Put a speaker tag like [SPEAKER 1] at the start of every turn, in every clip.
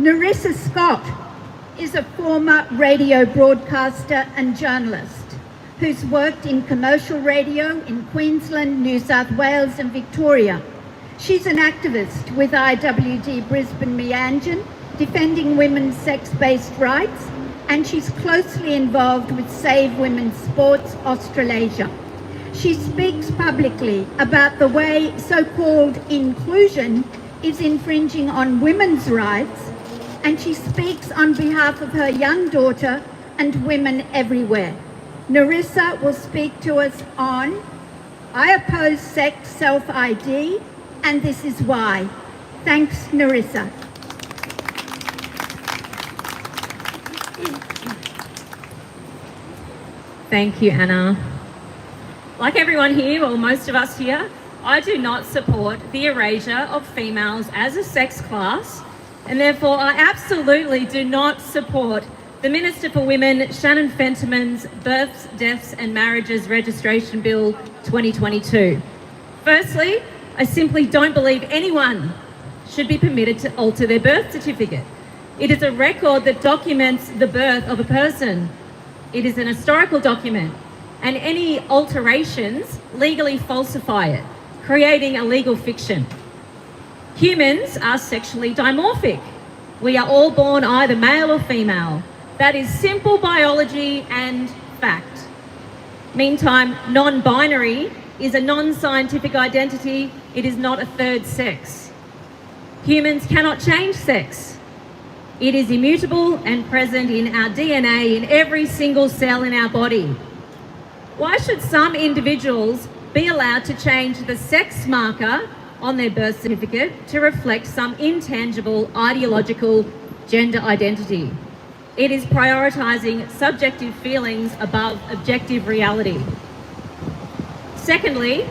[SPEAKER 1] Nerissa Scott is a former radio broadcaster and journalist who's worked in commercial radio in Queensland, New South Wales and Victoria. She's an activist with IWD Brisbane Meanjin, defending women's sex-based rights, and she's closely involved with Save Women's Sports Australasia. She speaks publicly about the way so-called inclusion is infringing on women's rights, and she speaks on behalf of her young daughter and women everywhere. Nerissa will speak to us on I oppose sex self-ID, and this is why. Thanks, Nerissa.
[SPEAKER 2] Thank you, Anna. Like everyone here, or most of us here, I do not support the erasure of females as a sex class, and therefore I absolutely do not support the Minister for Women, Shannon Fentiman's Births, Deaths and Marriages Registration Bill 2022. Firstly, I simply don't believe anyone should be permitted to alter their birth certificate. It is a record that documents the birth of a person. It is an historical document, and any alterations legally falsify it, creating a legal fiction. Humans are sexually dimorphic. We are all born either male or female. That is simple biology and fact. Meantime, non-binary is a non-scientific identity. It is not a third sex. Humans cannot change sex. It is immutable and present in our DNA in every single cell in our body. Why should some individuals be allowed to change the sex marker on their birth certificate to reflect some intangible ideological gender identity? It is prioritising subjective feelings above objective reality. Secondly,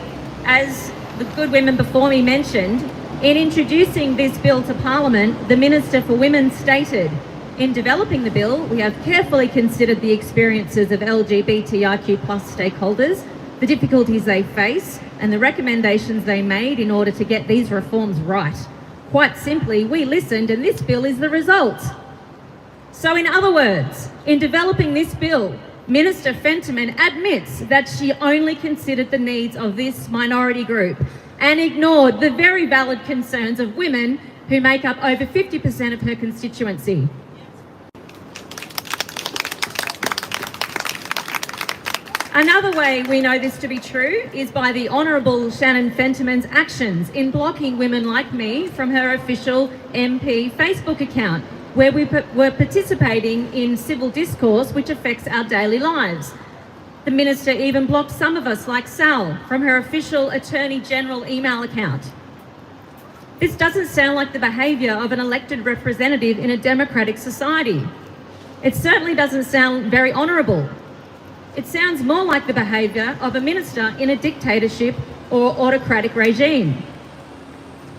[SPEAKER 2] as the good women before me mentioned, in introducing this bill to Parliament, the Minister for Women stated, in developing the bill, we have carefully considered the experiences of LGBTIQ+ stakeholders, the difficulties they face, and the recommendations they made in order to get these reforms right. Quite simply, we listened and this bill is the result. So in other words, in developing this bill, Minister Fentiman admits that she only considered the needs of this minority group and ignored the very valid concerns of women who make up over 50% of her constituency. Another way we know this to be true is by the Honourable Shannon Fentiman's actions in blocking women like me from her official MP Facebook account, where we were participating in civil discourse which affects our daily lives. The Minister even blocked some of us, like Sal, from her official Attorney General email account. This doesn't sound like the behaviour of an elected representative in a democratic society. It certainly doesn't sound very honourable. It sounds more like the behaviour of a minister in a dictatorship or autocratic regime.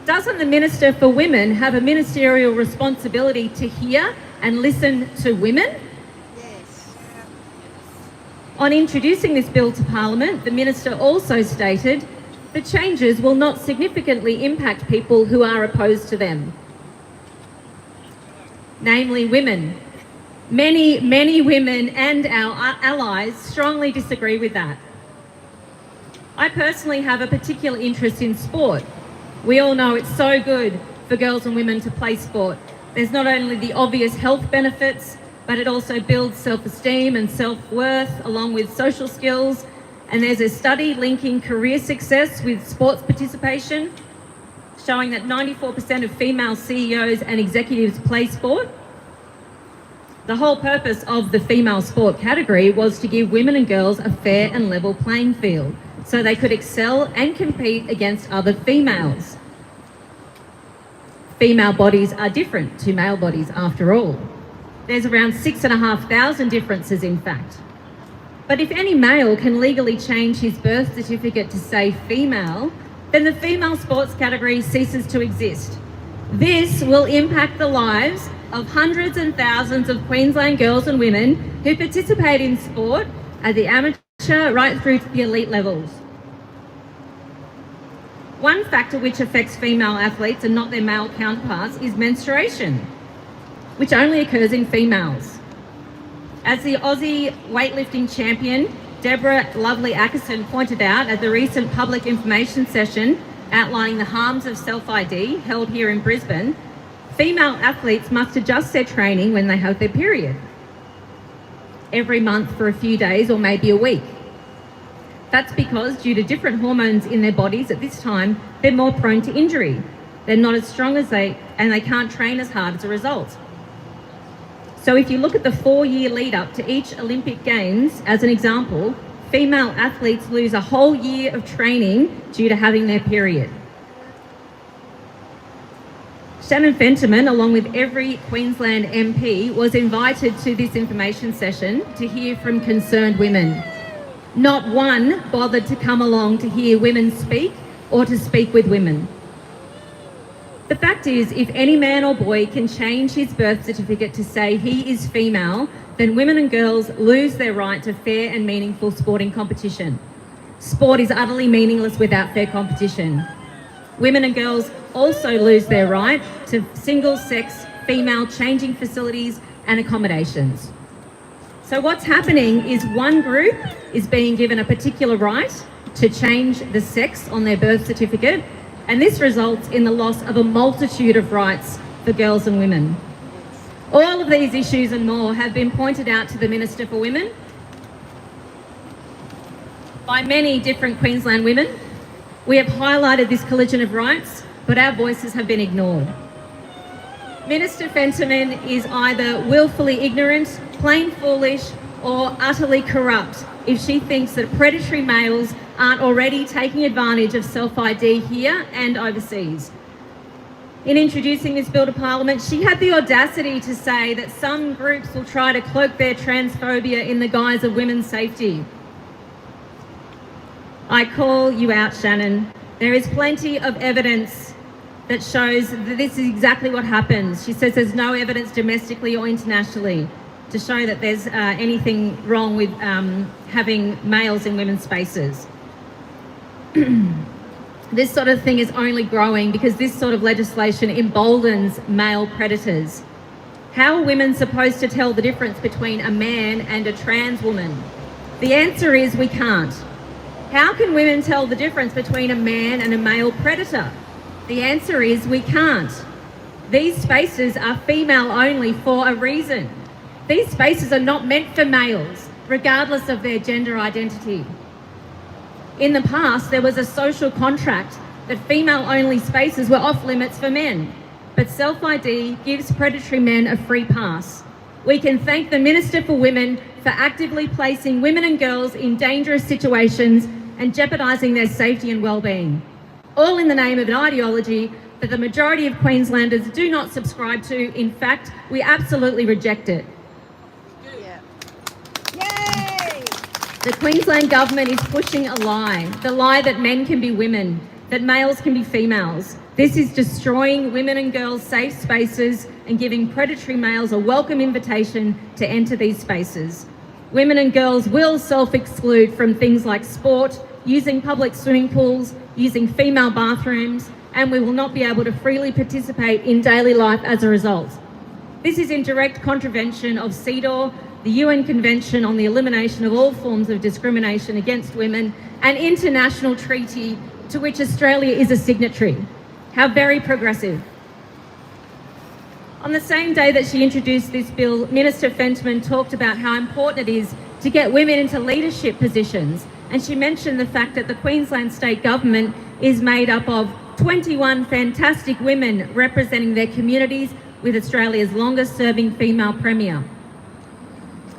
[SPEAKER 2] Doesn't the Minister for Women have a ministerial responsibility to hear and listen to women? Yes. On introducing this bill to Parliament, the Minister also stated the changes will not significantly impact people who are opposed to them, namely women. Many women and our allies strongly disagree with that. I personally have a particular interest in sport. We all know it's so good for girls and women to play sport. There's not only the obvious health benefits, but it also builds self-esteem and self-worth along with social skills. And there's a study linking career success with sports participation, showing that 94% of female CEOs and executives play sport. The whole purpose of the female sport category was to give women and girls a fair and level playing field so they could excel and compete against other females. Female bodies are different to male bodies after all. There's around 6,500 differences in fact. But if any male can legally change his birth certificate to say female, then the female sports category ceases to exist. This will impact the lives of hundreds and thousands of Queensland girls and women who participate in sport at the amateur right through to the elite levels. One factor which affects female athletes and not their male counterparts is menstruation. which only occurs in females. As the Aussie weightlifting champion, Deborah Lovely Ackerson, pointed out at the recent public information session outlining the harms of self-ID held here in Brisbane, female athletes must adjust their training when they have their period, every month for a few days or maybe a week. That's because due to different hormones in their bodies at this time, they're more prone to injury. They're not as strong as they can't train as hard as a result. So if you look at the 4-year lead up to each Olympic Games as an example, female athletes lose a whole year of training due to having their period. Shannon Fentiman, along with every Queensland MP, was invited to this information session to hear from concerned women. Not one bothered to come along to hear women speak or to speak with women. The fact is, if any man or boy can change his birth certificate to say he is female, then women and girls lose their right to fair and meaningful sporting competition. Sport is utterly meaningless without fair competition. Women and girls also lose their right to single-sex female changing facilities and accommodations. So what's happening is one group is being given a particular right to change the sex on their birth certificate, and this results in the loss of a multitude of rights for girls and women. All of these issues and more have been pointed out to the Minister for Women by many different Queensland women. We have highlighted this collision of rights, but our voices have been ignored. Minister Fentiman is either willfully ignorant, plain foolish, or utterly corrupt if she thinks that predatory males aren't already taking advantage of self-ID here and overseas. In introducing this bill to Parliament, she had the audacity to say that some groups will try to cloak their transphobia in the guise of women's safety. I call you out, Shannon. There is plenty of evidence that shows that this is exactly what happens. She says there's no evidence domestically or internationally to show that there's anything wrong with having males in women's spaces. This sort of thing is only growing because this sort of legislation emboldens male predators. How are women supposed to tell the difference between a man and a trans woman? The answer is we can't. How can women tell the difference between a man and a male predator? The answer is we can't. These spaces are female only for a reason. These spaces are not meant for males, regardless of their gender identity. In the past, there was a social contract that female-only spaces were off limits for men, but self-ID gives predatory men a free pass. We can thank the Minister for Women for actively placing women and girls in dangerous situations and jeopardising their safety and well-being, all in the name of an ideology that the majority of Queenslanders do not subscribe to. In fact, we absolutely reject it. The Queensland Government is pushing a lie, the lie that men can be women, that males can be females. This is destroying women and girls' safe spaces and giving predatory males a welcome invitation to enter these spaces. Women and girls will self-exclude from things like sport, using public swimming pools, using female bathrooms, and we will not be able to freely participate in daily life as a result. This is in direct contravention of CEDAW, the UN Convention on the Elimination of All Forms of Discrimination Against Women, an international treaty to which Australia is a signatory. How very progressive. On the same day that she introduced this bill, Minister Fentiman talked about how important it is to get women into leadership positions, and she mentioned the fact that the Queensland State Government is made up of 21 fantastic women representing their communities, with Australia's longest-serving female Premier.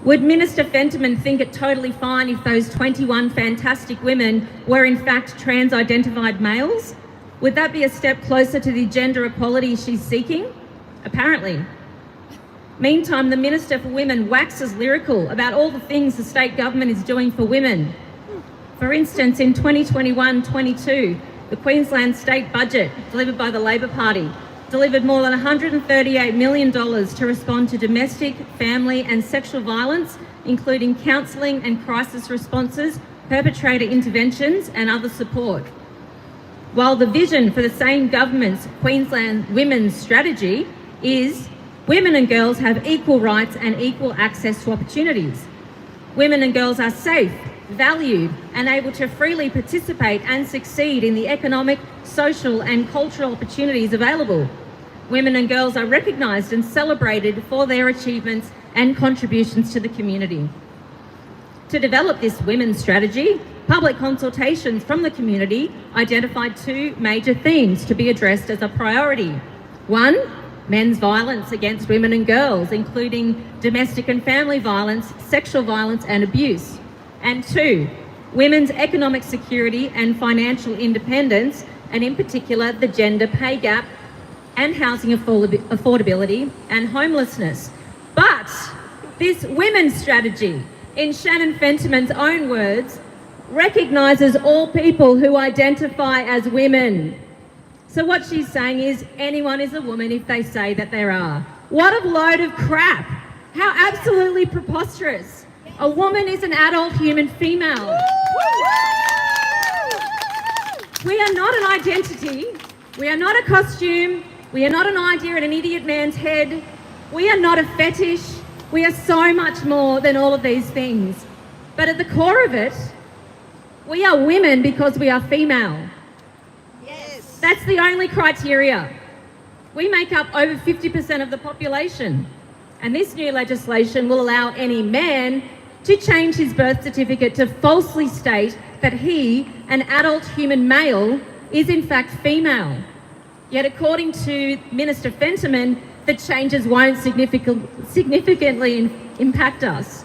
[SPEAKER 2] Would Minister Fentiman think it totally fine if those 21 fantastic women were in fact trans-identified males? Would that be a step closer to the gender equality she's seeking? Apparently. Meantime, the Minister for Women waxes lyrical about all the things the state government is doing for women. For instance, in 2021-22, the Queensland state budget, delivered by the Labor Party, delivered more than $138 million to respond to domestic, family and sexual violence, including counselling and crisis responses, perpetrator interventions and other support. While the vision for the same government's Queensland Women's Strategy is Women and girls have equal rights and equal access to opportunities. Women and girls are safe, valued, and able to freely participate and succeed in the economic, social, and cultural opportunities available. Women and girls are recognised and celebrated for their achievements and contributions to the community. To develop this women's strategy, public consultations from the community identified two major themes to be addressed as a priority. One, men's violence against women and girls, including domestic and family violence, sexual violence and abuse. And two, women's economic security and financial independence, and in particular the gender pay gap and housing affordability and homelessness. But this women's strategy, in Shannon Fentiman's own words, recognises all people who identify as women. So what she's saying is anyone is a woman if they say that there are. What a load of crap. How absolutely preposterous. A woman is an adult human female. We are not an identity. We are not a costume. We are not an idea in an idiot man's head. We are not a fetish. We are so much more than all of these things. But at the core of it, we are women because we are female.
[SPEAKER 3] Yes.
[SPEAKER 2] That's the only criteria. We make up over 50% of the population. And this new legislation will allow any man to change his birth certificate to falsely state that he, an adult human male, is in fact female. Yet according to Minister Fentiman, the changes won't significantly impact us.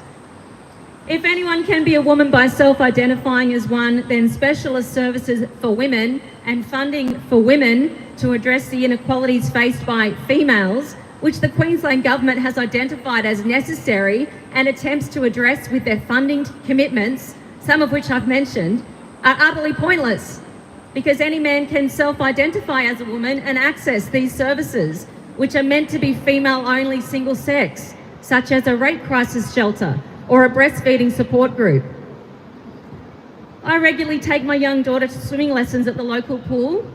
[SPEAKER 2] If anyone can be a woman by self-identifying as one, then specialist services for women and funding for women to address the inequalities faced by females, which the Queensland Government has identified as necessary and attempts to address with their funding commitments, some of which I've mentioned, are utterly pointless, because any man can self-identify as a woman and access these services, which are meant to be female-only single sex, such as a rape crisis shelter or a breastfeeding support group. I regularly take my young daughter to swimming lessons at the local pool.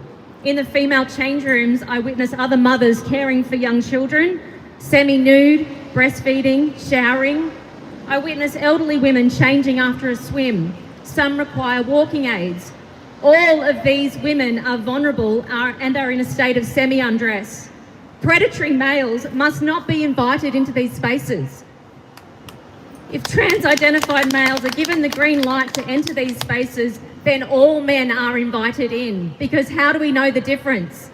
[SPEAKER 2] In the female change rooms, I witness other mothers caring for young children, semi-nude, breastfeeding, showering. I witness elderly women changing after a swim. Some require walking aids. All of these women are vulnerable and are in a state of semi-undress. Predatory males must not be invited into these spaces. If trans-identified males are given the green light to enter these spaces, then all men are invited in, because how do we know the difference?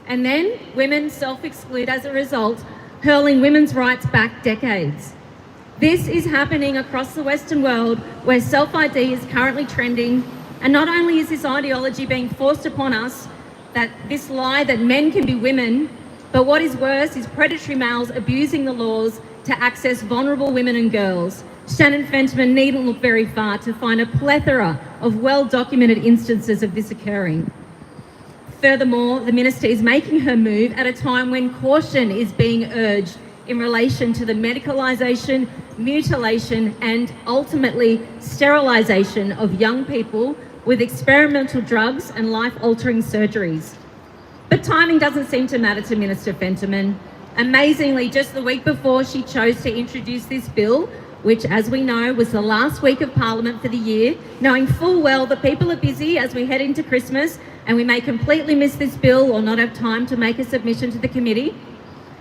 [SPEAKER 2] And then women self-exclude as a result, hurling women's rights back decades. This is happening across the Western world, where self-ID is currently trending, and not only is this ideology being forced upon us, that this lie that men can be women, but what is worse is predatory males abusing the laws to access vulnerable women and girls. Shannon Fentiman needn't look very far to find a plethora of well-documented instances of this occurring. Furthermore, the Minister is making her move at a time when caution is being urged in relation to the medicalisation, mutilation and ultimately sterilisation of young people with experimental drugs and life-altering surgeries. But timing doesn't seem to matter to Minister Fentiman. Amazingly, just the week before she chose to introduce this bill, which, as we know, was the last week of Parliament for the year, knowing full well that people are busy as we head into Christmas and we may completely miss this bill or not have time to make a submission to the committee.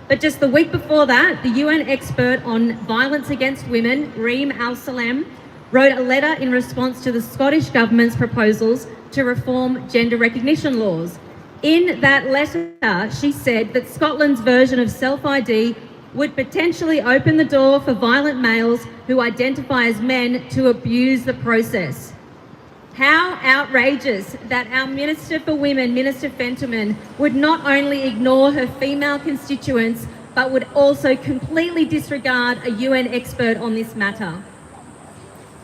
[SPEAKER 2] But just the week before that, the UN expert on violence against women, Reem Al-Salem, wrote a letter in response to the Scottish Government's proposals to reform gender recognition laws. In that letter, she said that Scotland's version of self-ID would potentially open the door for violent males who identify as men to abuse the process. How outrageous that our Minister for Women, Minister Fentiman, would not only ignore her female constituents, but would also completely disregard a UN expert on this matter.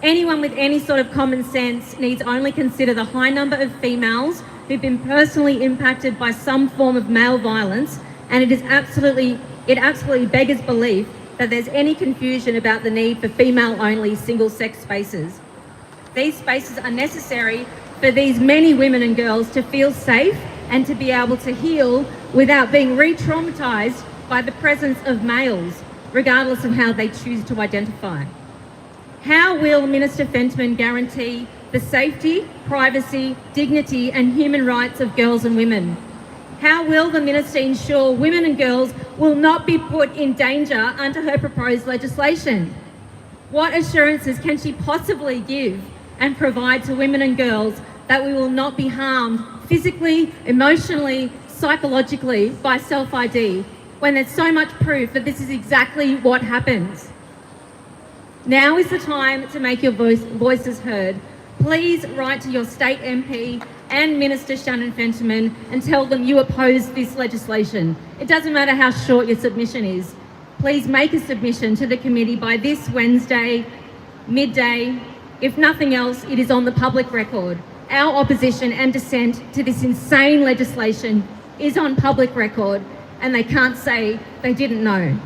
[SPEAKER 2] Anyone with any sort of common sense needs only consider the high number of females who've been personally impacted by some form of male violence, and it absolutely beggars belief that there's any confusion about the need for female-only single-sex spaces. These spaces are necessary for these many women and girls to feel safe and to be able to heal without being re-traumatised by the presence of males, regardless of how they choose to identify? How will Minister Fentman guarantee the safety, privacy, dignity and human rights of girls and women? How will the Minister ensure women and girls will not be put in danger under her proposed legislation? What assurances can she possibly give and provide to women and girls that we will not be harmed physically, emotionally, psychologically by self-ID, when there's so much proof that this is exactly what happens? Now is the time to make your voices heard. Please write to your state MP and Minister Shannon Fentiman and tell them you oppose this legislation. It doesn't matter how short your submission is. Please make a submission to the committee by this Wednesday, midday. If nothing else, it is on the public record. Our opposition and dissent to this insane legislation is on public record, and they can't say they didn't know.